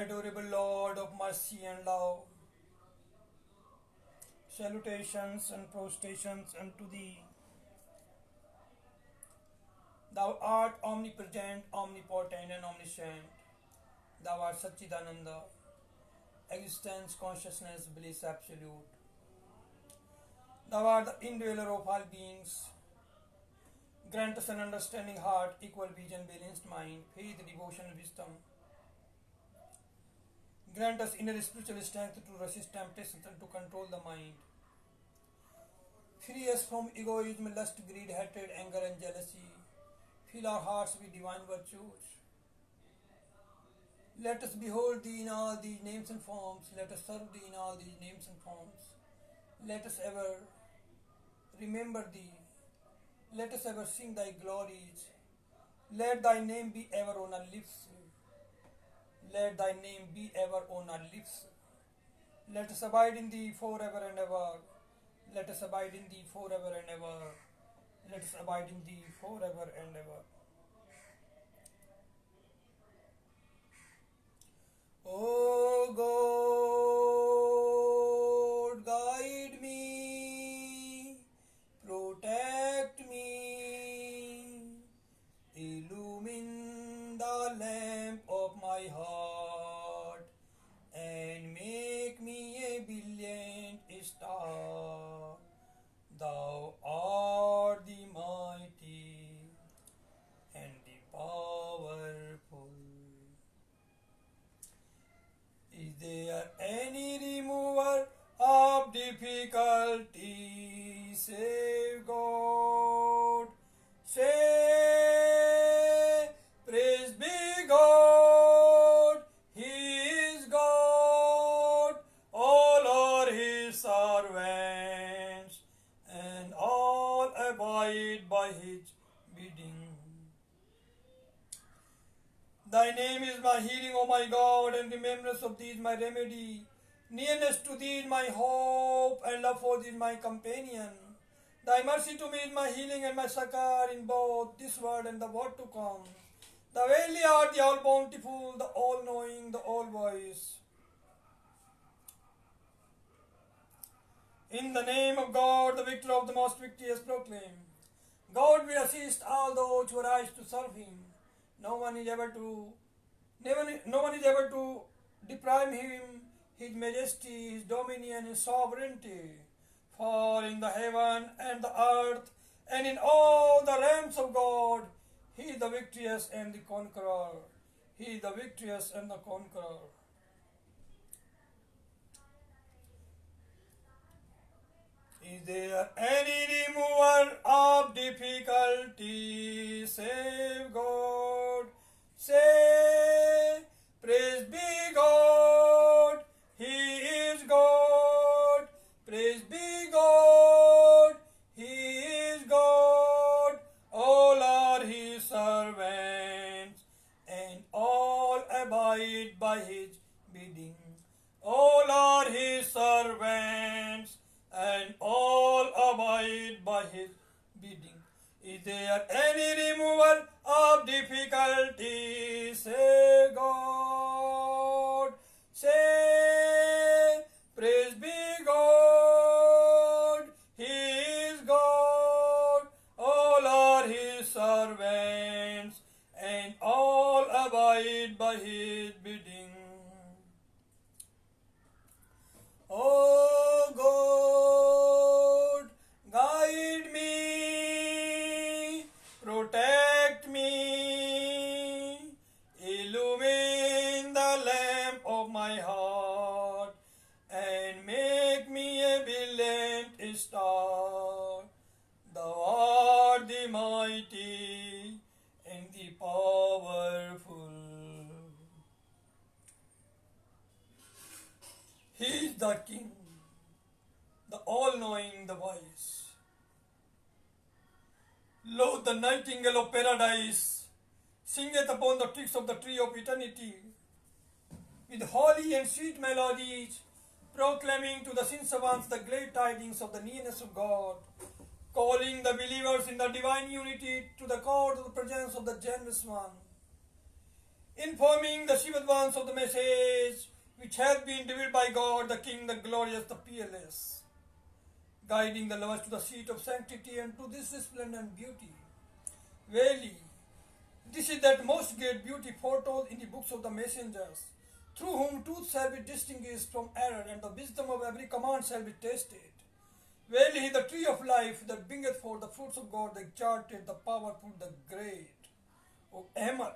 adorable Lord of mercy and love, salutations and prostrations unto thee. Thou art omnipresent, omnipotent, and omniscient. Thou art Satchidananda, existence, consciousness, bliss absolute. Thou art the indweller of all beings. Grant us an understanding heart, equal vision, balanced mind, faith, devotion, wisdom. Grant us inner spiritual strength to resist temptations and to control the mind. Free us from egoism, lust, greed, hatred, anger, and jealousy. Fill our hearts with divine virtues. Let us behold thee in all these names and forms. Let us serve thee in all these names and forms. Let us ever remember thee. Let us ever sing thy glories. Let thy name be ever on our lips. Let thy name be ever on our lips. Let us abide in thee forever and ever. Let us abide in thee forever and ever. Let us abide in thee forever and ever. O God, guide me, protect me, illumine the lamp of my heart, and make me a brilliant star. Thou art the mighty and the powerful. Is there any remover of difficulty save God? Say, praise be God, He is God, all are His servants, and all abide by His bidding. Thy name is my healing, O my God, and remembrance of thee is my remedy. Nearness to thee is my hope, and love for thee is my companion. Thy mercy to me is my healing and my succor in both this world and the world to come. Thou only art the all-bountiful, the all-knowing, the all-wise. In the name of God, the victor of the most victorious, proclaim. God will assist all those who arise to serve Him. No one is able to deprive Him, His majesty, His dominion, His sovereignty. For in the heaven and the earth and in all the realms of God, He is the victorious and the conqueror. He is the victorious and the conqueror. Is there any remover of difficulty save God? Say, praise be God, He is God. Praise be God, He is God. All are His servants, and all abide by His bidding. All are His servants, and all abide by His bidding. Is there any remover of difficulty? Say God. Say, praise be God. He is God. All are His servants, and all abide by His bidding. O God, guide me, protect me, illumine the lamp of my heart, and make me a brilliant star. Thou art the mighty and the powerful. He is the King, the all-knowing, the wise. Lo, the nightingale of paradise singeth upon the twigs of the tree of eternity, with holy and sweet melodies, proclaiming to the sin-servants the glad tidings of the nearness of God, calling the believers in the divine unity to the court of the presence of the Generous One. In informing the seventh ones of the message which hath been revealed by God, the King, the glorious, the peerless, guiding the lovers to the seat of sanctity and to this resplendent beauty. Verily, this is that most great beauty foretold in the books of the messengers, through whom truth shall be distinguished from error, and the wisdom of every command shall be tasted. Verily, he is the tree of life that bringeth forth the fruits of God, the exalted, the powerful, the great. O Ahmad,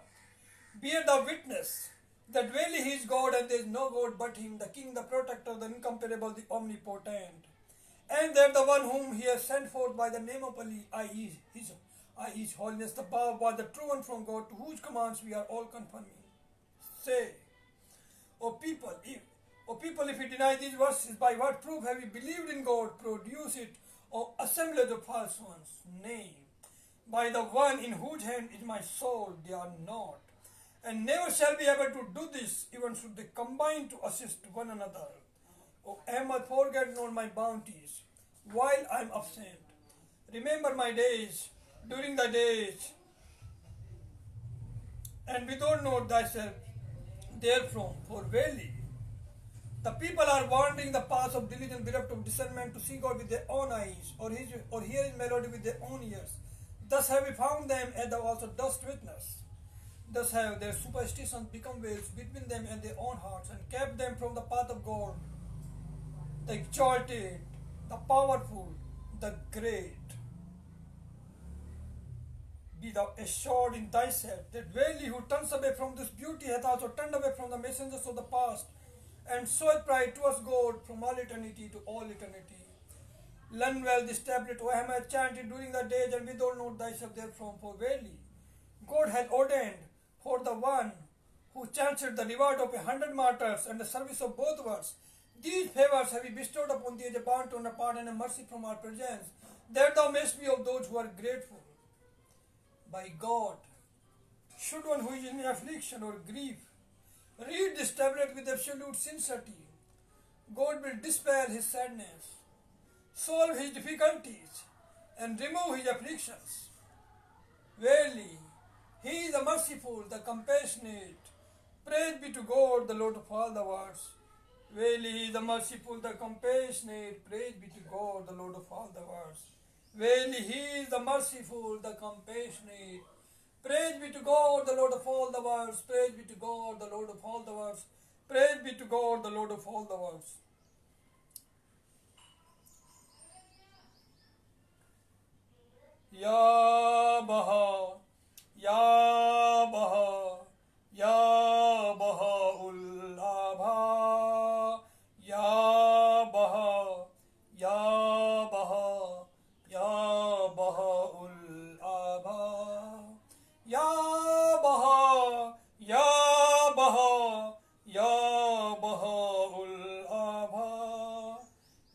bear thou witness that verily he is God, and there is no God but him, the King, the protector, the incomparable, the omnipotent, and that the one whom he has sent forth by the name of Ali, i.e. His Holiness the Bab, was the true one from God, to whose commands we are all conforming. Say, O people, if you deny these verses, by what proof have you believed in God? Produce it, O assemblage of false ones. Nay, by the one in whose hand is my soul, they are not, and never shall be able to do this, even should they combine to assist one another. O Ahmad, forget not my bounties while I am absent. Remember my days during the days, and withhold not thyself therefrom. For verily, the people are wandering the path of diligence, bereft of discernment, to see God with their own eyes, or hear his melody with their own ears. Thus have we found them, as thou also dost witness. Thus have their superstitions become veils between them and their own hearts, and kept them from the path of God, the exalted, the powerful, the great. Be thou assured in thyself that verily who turns away from this beauty hath also turned away from the messengers of the past, and showeth pride towards God from all eternity to all eternity. Learn well this tablet, O Ahmad, chanted during the days, and withhold not thyself therefrom. For verily, God hath ordained for the one who chanced the reward of 100 martyrs and the service of both worlds. These favors have we bestowed upon thee as a bounty on a pardon and mercy from our presence, that thou mayest be of those who are grateful. By God, should one who is in affliction or grief read this tablet with absolute sincerity, God will dispel his sadness, solve his difficulties, and remove his afflictions. Verily, he is the merciful, the compassionate. Praise be to God, the Lord of all the worlds. Verily, he is the merciful, the compassionate. Praise be to God, the Lord of all the worlds. Verily, he is the merciful, the compassionate. Praise be to God, the Lord of all the worlds. Praise be to God, the Lord of all the worlds. Praise be to God, the Lord of all the worlds. Ya Baha, Ya Baha, Ya Bahaul Abha, Ya Baha, Ya Baha, Ya Bahaul Abha, Ya Baha, Ya Baha, Ya Bahaul Abha,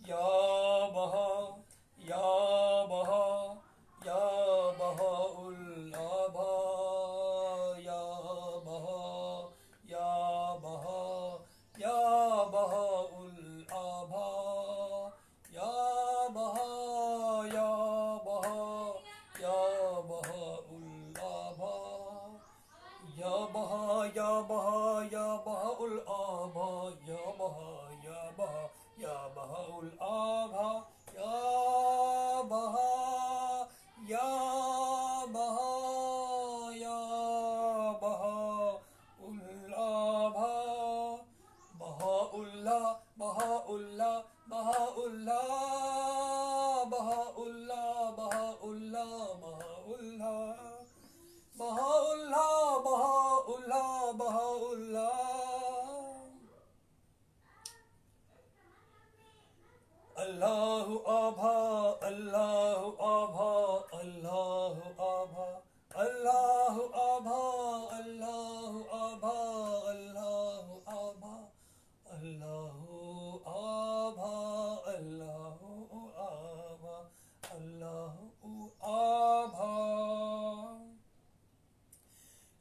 Ya Baha, Ya Baha, Ya Bahaul Abha, Ya Baha, Ya Baha, Ya Bahaul Abha, Ya Baha, Ya Baha, Ya Bahaul Abha, Ya Baha, Ya Baha, Ya Bahaul Abha, Ya Baha, Ya Baha, Ya Bahaul Abha, Ya Baha, Ya Baha, Ya Bahaul Abha, Bahaullah, Bahaullah, Bahaullah, Bahaullah, Bahaullah, Bahaullah, Bahaullah, Bahaullah, Bahaullah. Allahu Abha, Allahu Abha, Allahu Abha, Allahu Abha, Allahu Abha, Allahu Abha, Allahu Abha, Allahu Abha, Allahu Abha.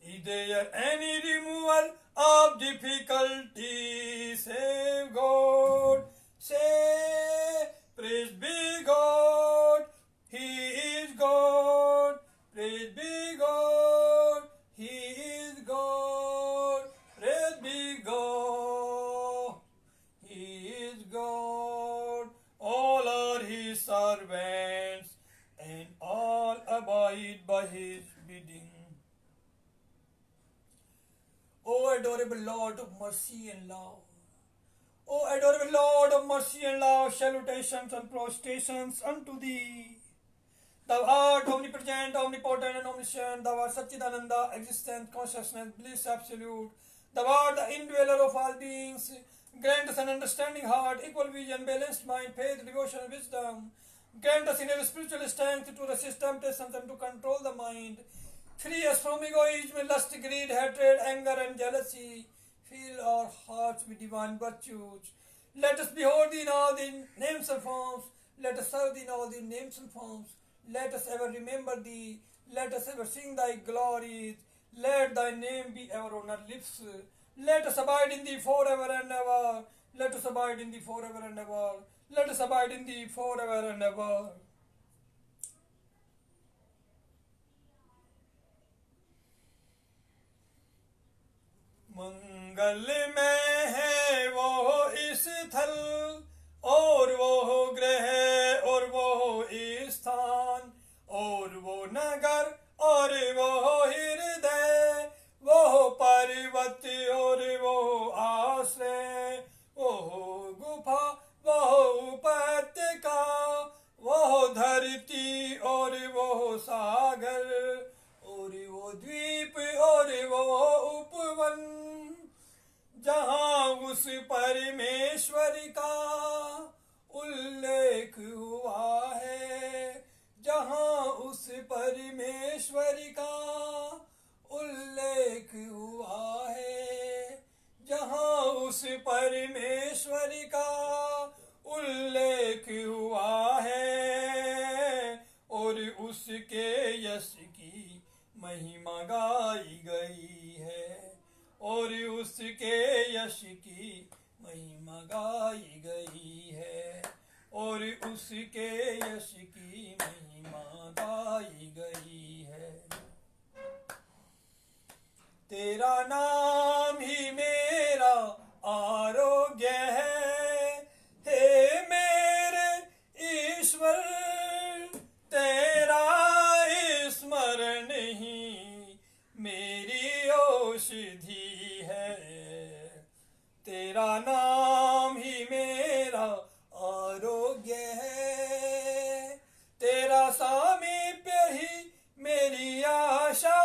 Is there any removal of difficulty save God? Say, praise be God, he is God. Praise be God, he is God. adorable Lord of mercy and love. O adorable Lord of mercy and love, salutations and prostrations unto thee. Thou art omnipresent, omnipotent, and omniscient. Thou art Satchidananda, existence, consciousness, bliss absolute. Thou art the indweller of all beings. Grant us an understanding heart, equal vision, balanced mind, faith, devotion, and wisdom. Grant us inner spiritual strength to resist temptations and to control the mind. Free us from egoism, lust, greed, hatred, anger, and jealousy. Fill our hearts with divine virtues. Let us behold thee in all the names and forms. Let us serve thee in all the names and forms. Let us ever remember thee. Let us ever sing thy glories. Let thy name be ever on our lips. Let us abide in thee forever and ever. Let us abide in thee forever and ever. Let us abide in thee forever and ever. मंगल में है वो स्थल और वो ग्रह और वो स्थान और वो नगर और वो हृदय, वो पर्वत और वो आश्रय, वो गुफा, वो उपत्यका, वो धरती और वो सागर और वो द्वीप और वो उपवन, जहाँ उस परमेश्वर का उल्लेख हुआ है, जहाँ उस परमेश्वर का उल्लेख हुआ है, जहाँ उस परमेश्वर का उल्लेख हुआ है, और उसके यश की महिमा गाई गई है, और उसके यश की महिमा गाई गई है, और उसके यश की महिमा गाई गई है। तेरा नाम ही मेरा आरोग्य है, हे मेरे ईश्वर, तेरा स्मरण ही मेरी औषधि है। तेरा नाम ही मेरा आरोग्य है, तेरा सामीप्य ही मेरी आशा,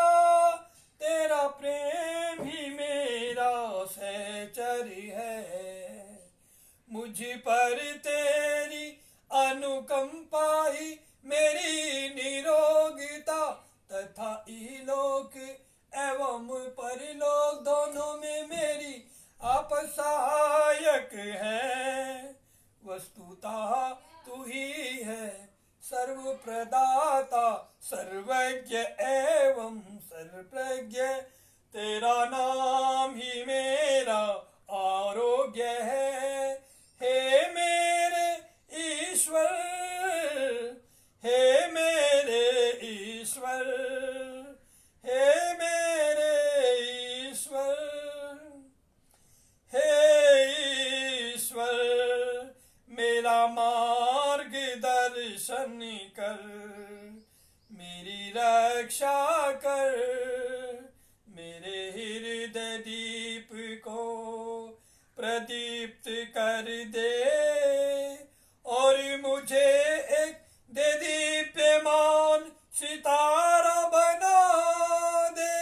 तेरा प्रेम ही मेरा सहचर्य है। मुझ पर तेरी अनुकंपा ही मेरी निरोगता तथा इलोक एवं परलोक दोनों में मेरी आप सहायक है। वस्तुतः तू ही है सर्व प्रदाता, सर्वज्ञ एवं सर्वप्रज्ञ। तेरा नाम ही मेरा आरोग्य है, हे मेरे ईश्वर, हे मेरे ईश्वर, हे मेरे ईश्वर, हे ईश्वर, मेरा मार्ग दर्शन कर, मेरी रक्षा कर, मेरे हृदय दीप को प्रदीप्त कर दे, और मुझे एक दे दीप्यमान सितारा बना दे।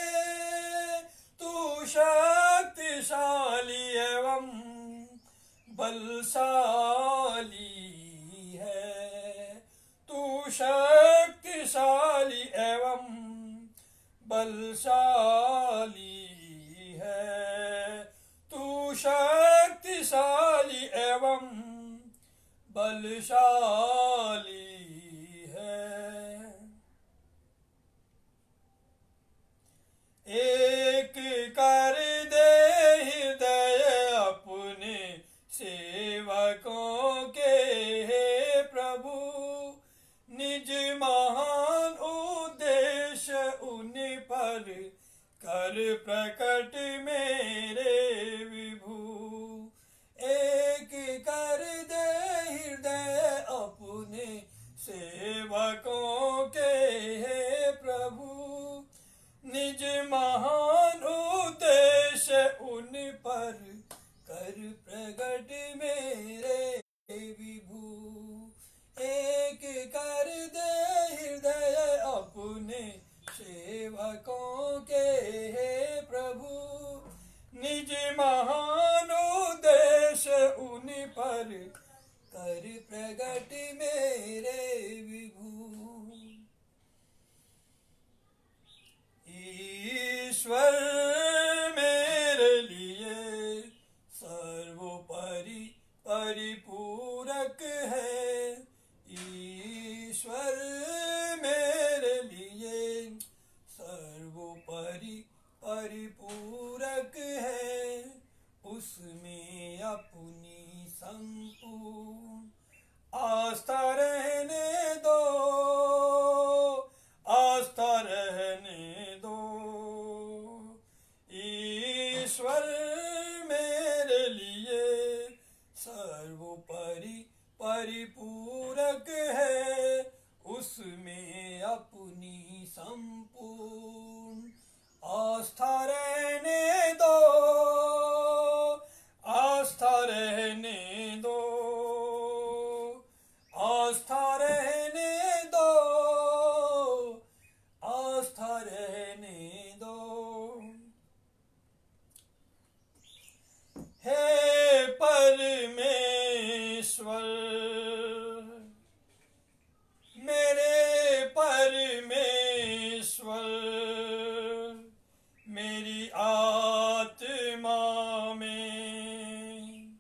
तू शक्तिशाली एवं बलशाली है, तू शक्तिशाली एवं बलशाली है, तू शक्तिशाली एवं बलशाली है। एक कर दे हृदय अपने सेवकों के, हे प्रभु, निज महान उद्देश्य उन पर कर प्रकट मेरे विभु। एक कर दे हृदय अपने सेवकों के, हे प्रभु, निज महान उद्देश्य परिपूरक है, उसमें अपनी संपूर्ण आस्था रहने दो, आस्था रहने दो। ईश्वर मेरे लिए सर्वोपरि परिपूरक है, उसमें अपनी संपूर्ण आस्था रहने दो, आस्था रहने दो, आस्था रहने दो, आस्था रहने दो। हे परमेश्वर, मेरे परमेश्वर, मेरी आत्मा में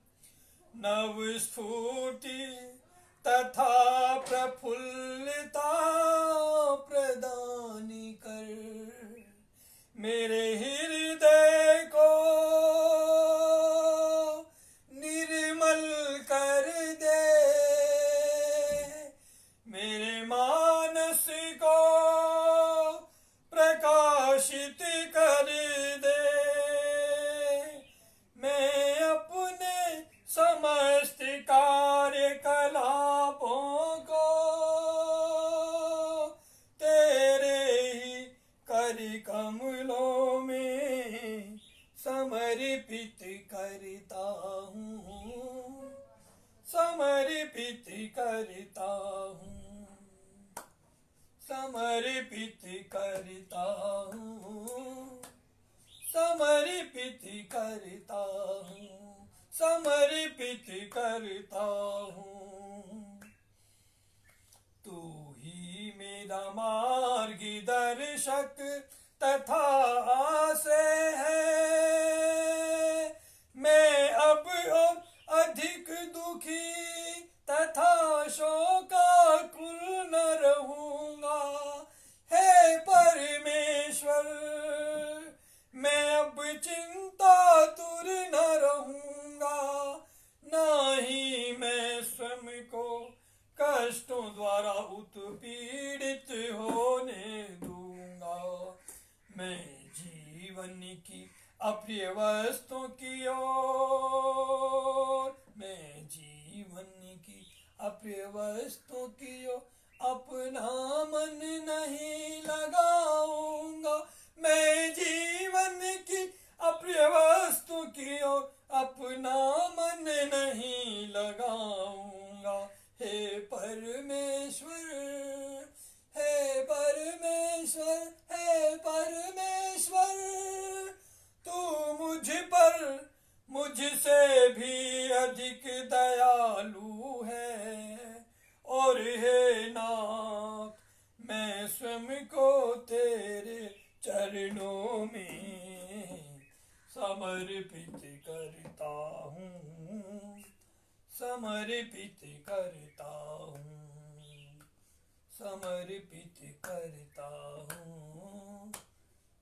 नव स्फूर्ति तथा प्रफुल्लता प्रदान कर, मेरे हृदय को निर्मल कर दे, मेरे मानस को प्रकाशित कर दे। मैं अपने समस्त कार्यकलापों को तेरे ही कर कमलों में समर्पित करता हूँ, समर्पित करता हूँ, समर्पित करता हूँ, समर्पित करता हूँ, समर्पित करता हूँ। तू ही मेरा मार्गदर्शक तथा आश्रय है, मैं अब और अधिक दुखी तथा शोकाकुल न रहूंगा। हे परमेश्वर, मैं अब चिंतातुर न रहूंगा, न ही मैं स्वयं को कष्टों द्वारा उत्पीड़ित होने दूंगा। मैं जीवन की अप्रिय वस्तु की ओर, मैं जीवन की अप्रिय वस्तु की ओर अपना मन नहीं लगाऊंगा। मैं जीवन की अप्रिय वस्तु की ओर अपना मन नहीं लगाऊंगा। हे परमेश्वर, हे परमेश्वर, हे परमेश्वर, तू मुझ पर मुझसे भी अधिक दयालु है। और हे नाथ, मैं स्वयं को तेरे चरणों में समर्पित करता हूँ, समर्पित करता हूँ, समर्पित करता हूँ,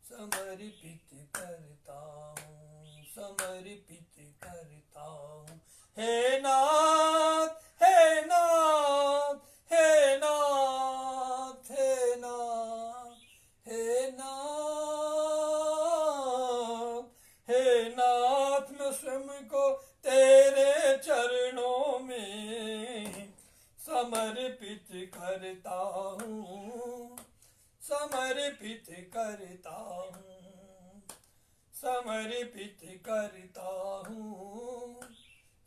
समर्पित करता हूँ, समर्पित करता हूँ। हे नाथ, हे नाथ, हे नाथ, हे नाथ, हे नाथ, हे नाथ, मैं स्वयं को तेरे चरणों में समर्पित करता हूँ, समर्पित करता हूँ, समर्पित करता हूँ,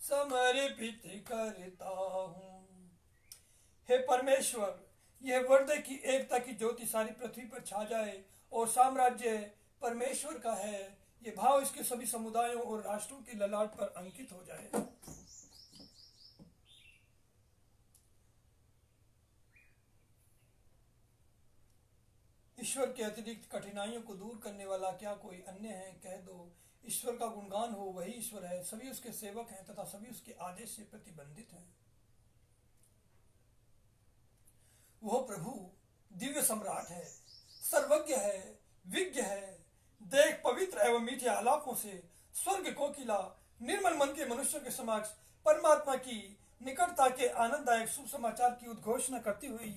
समर्पित करता हूँ। हे परमेश्वर, यह वर्द की एकता की ज्योति सारी पृथ्वी पर छा जाए और साम्राज्य परमेश्वर का है, ये भाव इसके सभी समुदायों और राष्ट्रों की ललाट पर अंकित हो जाए। ईश्वर के अतिरिक्त कठिनाइयों को दूर करने वाला क्या कोई अन्य है? कह दो, ईश्वर का गुणगान हो, वही ईश्वर है। सभी उसके सेवक हैं तथा सभी उसके आदेश से प्रतिबंधित हैं। वह प्रभु दिव्य सम्राट है, सर्वज्ञ है, विज्ञ है, देख पवित्र एवं मीठे आलापों से स्वर्ग कोकिला निर्मल मन के मनुष्य के समक्ष परमात्मा की निकटता के आनंददायक शुभ समाचार की उद्घोषणा करती हुई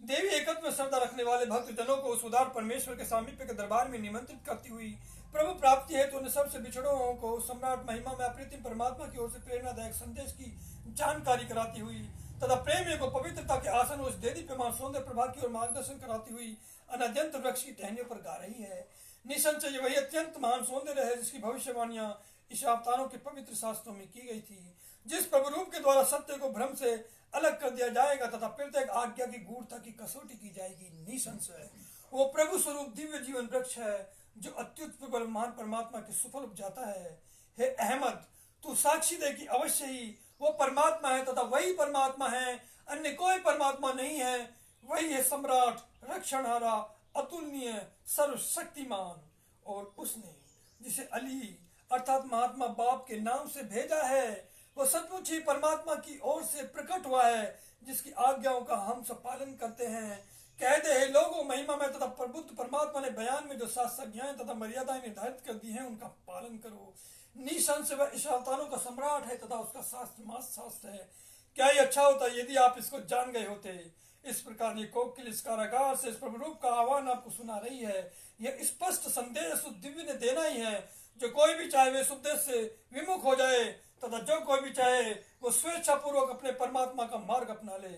देवी एकत्व में श्रद्धा रखने वाले भक्त जनों को उस उदार परमेश्वर के सामीप्य के दरबार में निमंत्रित करती हुई प्रभु प्राप्ति हेतु उन सबसे बिछड़ों को सम्राट महिमा में अप्रतिम परमात्मा की ओर से प्रेरणादायक संदेश की जानकारी कराती हुई तथा प्रेमियों को पवित्रता के आसन उस देदीप्यमान सौंदर्य प्रभा की ओर मार्गदर्शन कराती हुई अनद्यंत वृक्ष की टहनियों पर गा रही है। निसंशय वही अत्यंत महान सौंदर्य है जिसकी भविष्यवाणियां ईश अवतारों के पवित्र शास्त्रों में की गई थी, जिस प्रभु रूप के द्वारा सत्य को भ्रम से अलग कर दिया जाएगा तथा प्रत्येक आज्ञा की गूढ़ता की कसौटी की जाएगी। निसंशय वो प्रभु स्वरूप दिव्य जीवन वृक्ष है जो अत्युत प्रबल महान परमात्मा के सुफल उपजाता है। हे अहमद, तू साक्षी दे कि अवश्य ही वो परमात्मा है तथा वही परमात्मा है, अन्य कोई परमात्मा नहीं है। वही है सम्राट, रक्षणहारा, अतुलनीय, सर्वशक्तिमान। और उसने जिसे अली अर्थात महात्मा बाप के नाम से भेजा है वो सचमुच ही परमात्मा की ओर से प्रकट हुआ है, जिसकी आज्ञाओं का हम सब पालन करते हैं। कह दे हे लोगों, महिमा में तथा प्रबुद्ध परमात्मा ने बयान में जो सात संज्ञाएं तथा मर्यादाएं निर्धारित कर दी हैं उनका पालन करो। निसंशय वह ईश अवतारों का सम्राट है तथा उसका शास्त्र मास शास्त्र है। क्या ही अच्छा होता यदि आप इसको जान गए होते। इस प्रकार ये कोकिल इस कारागार से इस प्रभु रूप का आह्वान आपको सुना रही है। यह स्पष्ट संदेश उस दिव्य ने देना ही है जो कोई भी चाहे वे इस उपदेश से विमुख हो जाए तथा जो कोई भी चाहे वो स्वेच्छा पूर्वक अपने परमात्मा का मार्ग अपना ले।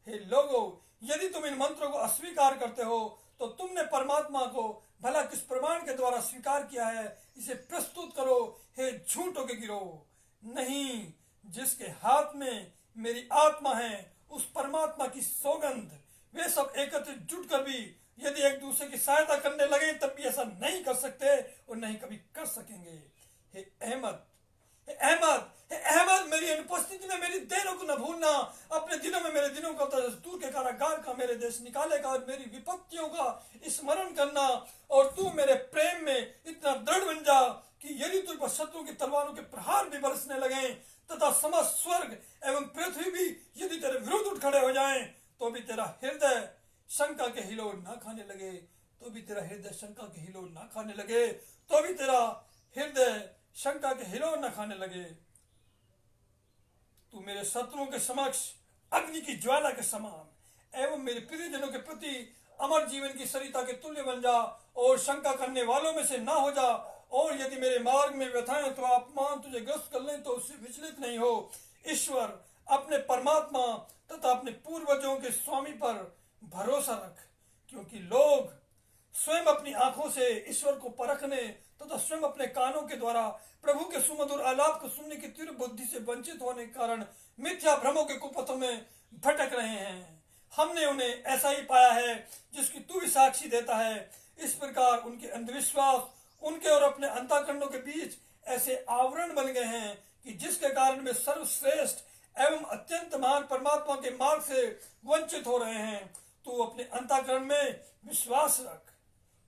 हे लोगों, यदि तुम इन मंत्रों को अस्वीकार करते हो तो तुमने परमात्मा को भला किस प्रमाण के द्वारा स्वीकार किया है, इसे प्रस्तुत करो। हे झूठों के गिरोह, नहीं, जिसके हाथ में मेरी आत्मा है उस परमात्मा की सौगंध, वे सब एकत्रित जुटकर भी यदि एक दूसरे की सहायता करने लगे तब भी ऐसा नहीं कर सकते और नहीं कभी कर सकेंगे। हे अहमद, हे अहमद, हे अहमद, मेरी अनुपस्थिति में मेरी देरों को न भूलना। अपने दिनों में मेरे दिनों का दूर के कारागार का मेरे देश निकालेगा और मेरी विपत्तियों का स्मरण करना। और तू मेरे प्रेम में इतना दृढ़ बन जा कि यदि तुझ पर शत्रु की तलवारों के प्रहार भी बरसने लगे तथा समस्त स्वर्ग एवं पृथ्वी भी यदि तेरे विरुद्ध उठ खड़े हो जाएं तो भी तेरा हृदय शंका के हिलोर ना खाने लगे, तो भी तेरा हृदय शंका के हिलोर ना खाने लगे, तो भी तेरा हृदय शंका के हिलोर न खाने लगे। तू मेरे शत्रुओं के समक्ष अग्नि की ज्वाला के समान एवं मेरे प्रियजनों के प्रति अमर जीवन की सरिता के तुल्य बन जा और शंका करने वालों में से ना हो जा। और यदि मेरे मार्ग में व्यथाएं तो अपमान तुझे ग्रस्त कर लें तो उससे विचलित नहीं हो। ईश्वर, अपने परमात्मा तथा अपने पूर्वजों के स्वामी पर भरोसा रख, क्योंकि लोग स्वयं अपनी आंखों से ईश्वर को परखने तथा स्वयं अपने कानों के द्वारा प्रभु के सुमधुर आलाप को सुनने की तीव्र बुद्धि से वंचित होने के कारण मिथ्या भ्रमों के कुपथों में भटक रहे हैं। हमने उन्हें ऐसा ही पाया है जिसकी तू भी साक्षी देता है। इस प्रकार उनके अंधविश्वास उनके और अपने अंतःकरणों के बीच ऐसे आवरण बन गए हैं कि जिसके कारण वे सर्वश्रेष्ठ एवं अत्यंत महान परमात्मा के मार्ग से वंचित हो रहे हैं। तू अपने अंतःकरण में विश्वास रख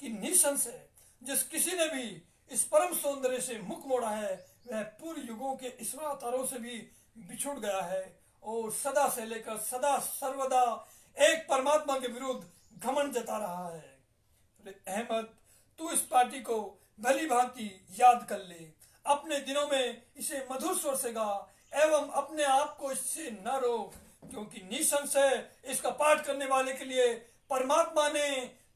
कि निसंशय जिस किसी ने भी इस परम सौंदर्य से मुख मोड़ा है वह पूर्व युगों के ईश्वर अवतारों से भी बिछुड़ गया है और सदा से लेकर सदा सर्वदा एक परमात्मा के विरुद्ध घमंड जता रहा है। अहमद, तू इस पार्टी को भली भांति याद कर ले, अपने दिनों में इसे मधुर स्वर से गा एवं अपने आप को इससे न रोक, क्योंकि निसंशय इसका पाठ करने वाले के लिए परमात्मा ने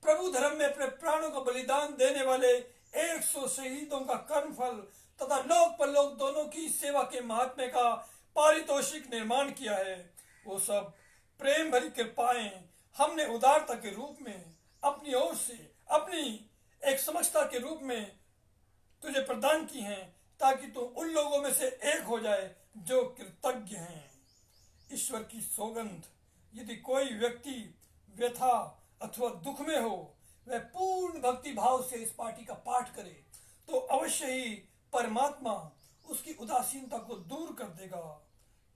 प्रभु धर्म में अपने प्राणों का बलिदान देने वाले 100 शहीदों का कर्मफल तथा लोक परलोक दोनों की सेवा के महात्म्य का पारितोषिक निर्माण किया है। वो सब प्रेम भरी कृपाएं हमने उदारता के रूप में अपनी ओर से अपनी एक समझता के रूप में तुझे प्रदान की हैं, ताकि तू उन लोगों में से एक हो जाए जो कृतज्ञ हैं। ईश्वर की सौगंध, यदि कोई व्यक्ति व्यथा अथवा दुख में हो वह पूर्ण भक्ति भाव से इस पाठी का पाठ करे तो अवश्य ही परमात्मा उसकी उदासीनता को दूर कर देगा।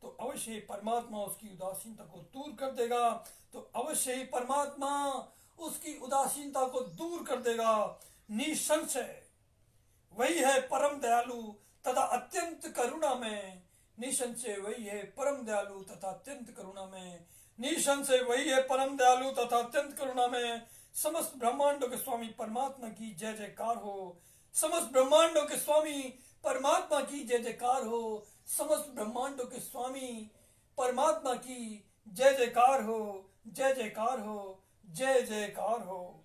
तो अवश्य ही परमात्मा उसकी उदासीनता को दूर कर देगा। तो अवश्य ही परमात्मा उसकी उदासीनता को दूर कर देगा। निसंशय वही है परम दयालु तथा अत्यंत करुणा में। निसंशय वही है परम दयालु तथा अत्यंत करुणा में। निसंशय वही है परम दयालु तथा अत्यंत करुणा में। समस्त ब्रह्मांडों के स्वामी परमात्मा की जय जयकार हो। समस्त ब्रह्मांडों के स्वामी परमात्मा की जय जयकार हो। समस्त ब्रह्मांडों के स्वामी परमात्मा की जय जयकार हो। जय जयकार हो। जय जयकार हो।